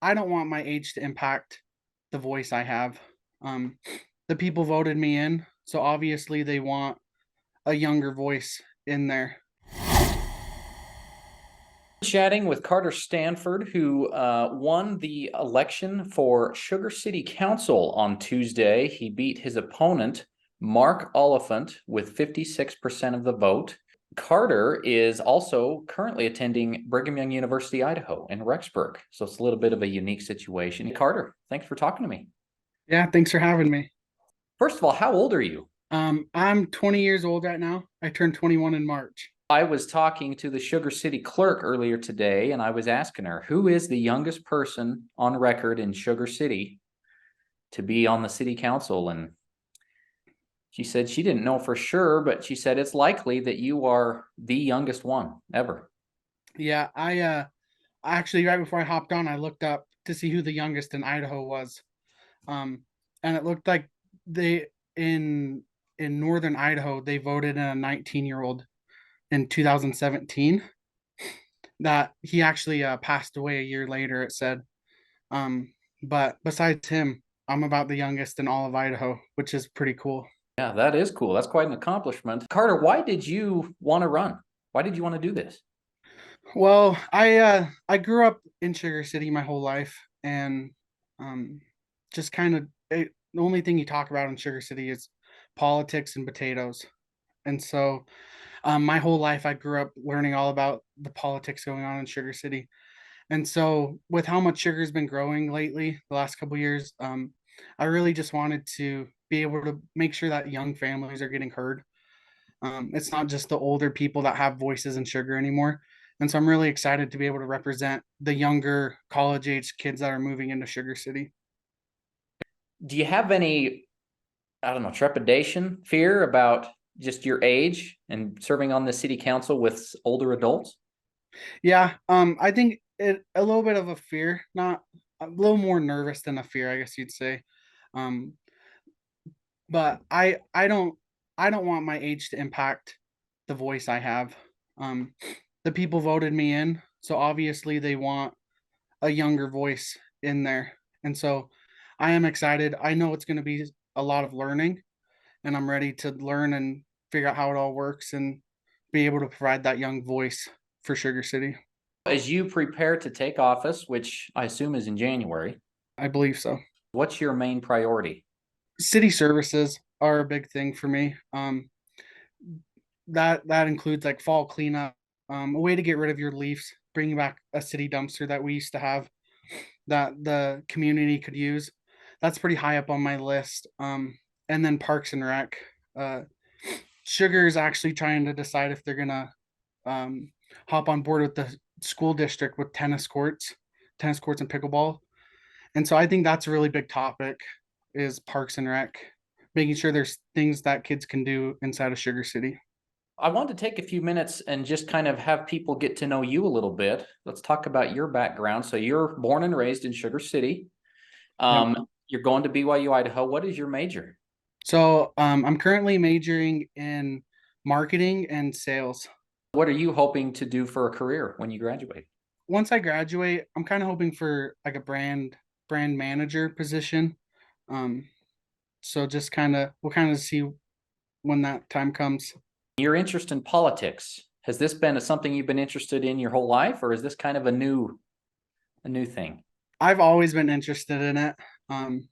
I don't want my age to impact the voice I have. Um, the people voted me in, so obviously they want a younger voice in there. Chatting with Carter Stanford, who won the election for Sugar City Council on Tuesday. He beat his opponent, Mark Oliphant, with 56% of the vote. Carter is also currently attending Brigham Young University, Idaho, in Rexburg. So it's a little bit of a unique situation. Carter, thanks for talking to me. Yeah, thanks for having me. First of all, how old are you? I'm 20 years old right now. I turned 21 in March. I was talking to the Sugar City clerk earlier today, and I was asking her, who is the youngest person on record in Sugar City to be on the city council? And she said she didn't know for sure, but she said it's likely that you are the youngest one ever. Yeah, I actually right before I hopped on, I looked up to see who the youngest in Idaho was. Um, and it looked like they in in northern Idaho they voted in a 19-year-old in 2017 that he actually passed away a year later, it said. Um, but besides him, I'm about the youngest in all of Idaho, which is pretty cool. Yeah, that is cool. That's quite an accomplishment. Carter, why did you want to run? Why did you want to do this? Well, I grew up in Sugar City my whole life, and um, just kind of the only thing you talk about in Sugar City is politics and potatoes. And so, my whole life I grew up learning all about the politics going on in Sugar City. And so, with how much sugar's been growing lately, the last couple of years, I really just wanted to be able to make sure that young families are getting heard. It's not just the older people that have voices in sugar anymore. And so I'm really excited to be able to represent the younger college age kids that are moving into Sugar City. Do you have any, I don't know, trepidation, fear about just your age and serving on the city council with older adults? Yeah, I think a little bit of a fear, not a little more nervous than a fear, I guess you'd say. Um, but I don't want my age to impact the voice I have. Um, the people voted me in, so obviously they want a younger voice in there. And so I am excited. I know it's going to be a lot of learning, and I'm ready to learn and figure out how it all works and be able to provide that young voice for Sugar City. As you prepare to take office, which I assume is in January, I believe so. what's your main priority? City services are a big thing for me. That includes like fall cleanup, a way to get rid of your leaves, bringing back a city dumpster that we used to have that the community could use. That's pretty high up on my list. And then Parks and Rec. Uh, Sugar is actually trying to decide if they're gonna um, hop on board with the school district with tennis courts and pickleball. And so I think that's a really big topic is Parks and Rec, making sure there's things that kids can do inside of Sugar City. I want to take a few minutes and just kind of have people get to know you a little bit. Let's talk about your background. So you're born and raised in Sugar City. Yep. You're going to BYU Idaho. What is your major? So I'm currently majoring in marketing and sales. What are you hoping to do for a career when you graduate? Once I graduate, I'm kind of hoping for like a brand manager position. Um, so just we'll kind of see when that time comes. Your interest in politics, has this been something you've been interested in your whole life, or is this kind of a new thing? I've always been interested in it. Um,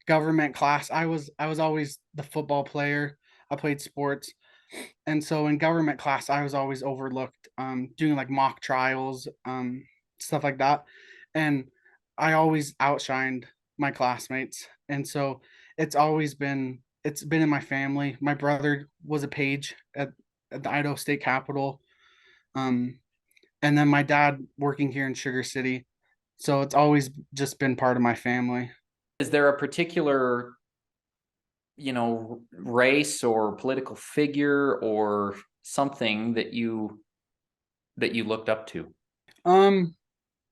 Government class, I was always the football player. I played sports, and so in government class, I was always overlooked, doing like mock trials, stuff like that, and I always outshined my classmates, and so it's been in my family. My brother was a page at the Idaho State Capitol, um, and then my dad working here in Sugar City, so it's always just been part of my family. Is there a particular, race or political figure or something that you looked up to? Um,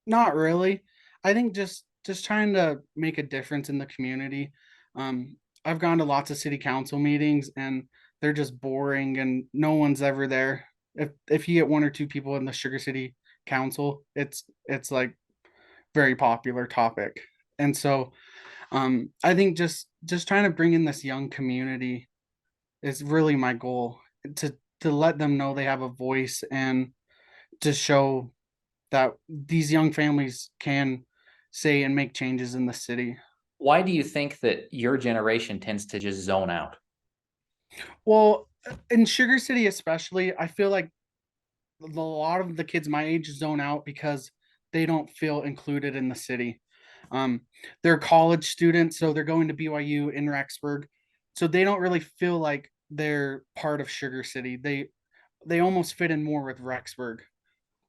Not really. I think just trying to make a difference in the community. I've gone to lots of city council meetings and they're just boring and no one's ever there. If you get one or two people in the Sugar City Council, it's like very popular topic. And so I think just trying to bring in this young community is really my goal, to let them know they have a voice, and to show that these young families can say and make changes in the city. Why do you think that your generation tends to just zone out? Well, in Sugar City especially, I feel like a lot of the kids my age zone out because they don't feel included in the city. Um, they're college students, so they're going to BYU in Rexburg, so they don't really feel like they're part of Sugar City. They almost fit in more with Rexburg.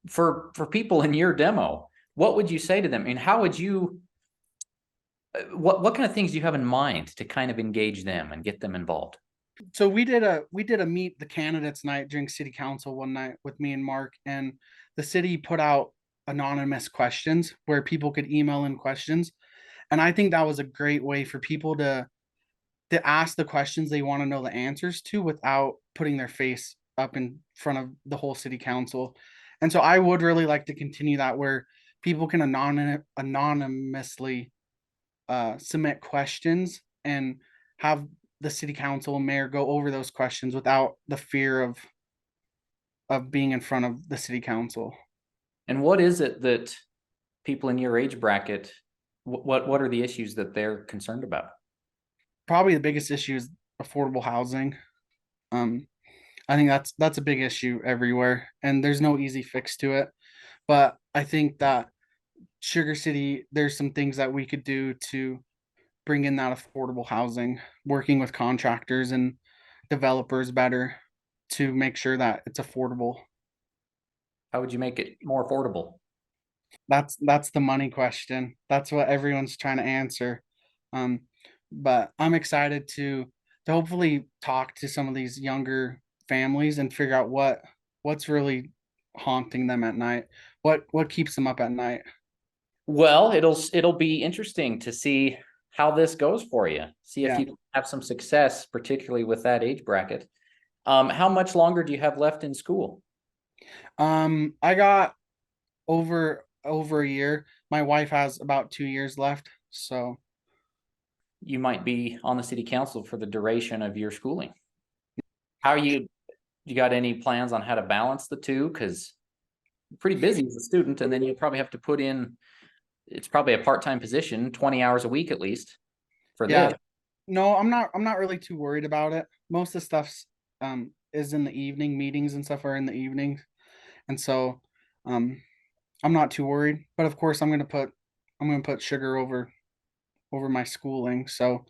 For people in your demo, what would you say to them? I mean, how would you what kind of things do you have in mind to kind of engage them and get them involved? So we did a meet the candidates night during city council one night with me and Mark, and the city put out anonymous questions where people could email in questions, and I think that was a great way for people to ask the questions they want to know the answers to without putting their face up in front of the whole city council. And so I would really like to continue that, where people can anonymously submit questions, and have the city council and mayor go over those questions without the fear of being in front of the city council. And what is it that people in your age bracket, what are the issues that they're concerned about? Probably the biggest issue is affordable housing. Um, I think that's a big issue everywhere, and there's no easy fix to it. But I think that Sugar City, there's some things that we could do to bring in that affordable housing, working with contractors and developers better to make sure that it's affordable. How would you make it more affordable? That's the money question. That's what everyone's trying to answer. Um, but I'm excited to hopefully talk to some of these younger families and figure out what's really haunting them at night. What keeps them up at night. Well, it'll be interesting to see how this goes for you. See if Yeah. you have some success, particularly with that age bracket. How much longer do you have left in school? I got over a year. My wife has about 2 years left. So You might be on the city council for the duration of your schooling. How are you got any plans on how to balance the two? Because you're pretty busy as a student, and then you probably have to put in, it's probably a part-time position, 20 hours a week at least for yeah, this. no, I'm not really too worried about it. Most of the stuff's is in the evening. Meetings and stuff are in the evening. And so um I'm not too worried. But of course I'm gonna put sugar over my schooling. So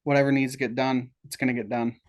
whatever needs to get done, it's gonna get done.